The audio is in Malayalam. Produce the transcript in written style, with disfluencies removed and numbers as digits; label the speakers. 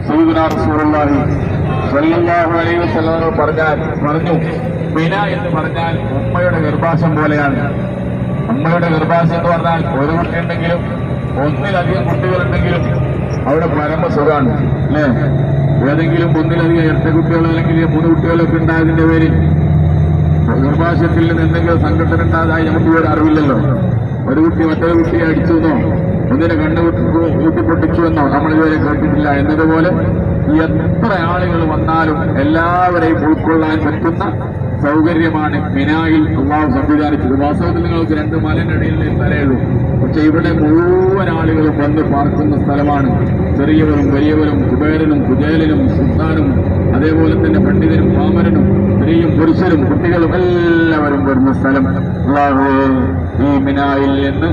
Speaker 1: സയ്യിദുനാ റസൂലുള്ളാഹി സ്വല്ലല്ലാഹു അലൈഹി വസല്ലം പറഞ്ഞു, മിന എന്ന് പറഞ്ഞാൽ ഉമ്മയുടെ ഗർഭാശയം പോലെയാണ്. ഉമ്മയുടെ ഗർഭാശയം എന്ന് പറഞ്ഞാൽ ഒരു കുട്ടി ഉണ്ടെങ്കിലും ഒന്നിലധികം കുട്ടികളുണ്ടെങ്കിലും അവിടെ പരമസുഖമാണ് അല്ലേ? ഏതെങ്കിലും ഒന്നിലധികം ഇരട്ട കുട്ടികൾ അല്ലെങ്കിൽ 3 കുട്ടികളൊക്കെ ഉണ്ടായതിന്റെ പേരിൽ ഗർഭാശയത്തിൽ നിന്ന് എന്തെങ്കിലും സംഘടന ഉണ്ടായതായി നമുക്ക് ഇവിടെ അറിവില്ലല്ലോ. ഒരു കുട്ടി മറ്റൊരു കുട്ടിയെ അടിച്ചു എന്നോ ഒന്നിനെ കണ്ണ് കൂട്ടിപ്പൊട്ടിച്ചു എന്നോ നമ്മളിതുവരെ കേട്ടിട്ടില്ല. എന്നതുപോലെ എത്ര ആളുകൾ വന്നാലും എല്ലാവരെയും ഉൾക്കൊള്ളാൻ പറ്റുന്ന സൗകര്യമാണ് മിനായിൽ അള്ളാഹു സംവിധാനിച്ചത്. വാസ്തവത്തിൽ നിങ്ങൾക്ക് 2 മലനിടയിലെ സ്ഥലമുള്ളൂ, പക്ഷെ ഇവിടെ മുഴുവൻ ആളുകളും വന്ന് പാർക്കുന്ന സ്ഥലമാണ്. ചെറിയവരും വലിയവരും കുബേരനും കുചേലനും സുൽത്താനും അതേപോലെ തന്നെ പണ്ഡിതനും പാമരനും സ്ത്രീയും പുരുഷനും കുട്ടികളും എല്ലാവരും വരുന്ന സ്ഥലം അള്ളാഹുവേ ഈ മിനായിൽ എന്ന്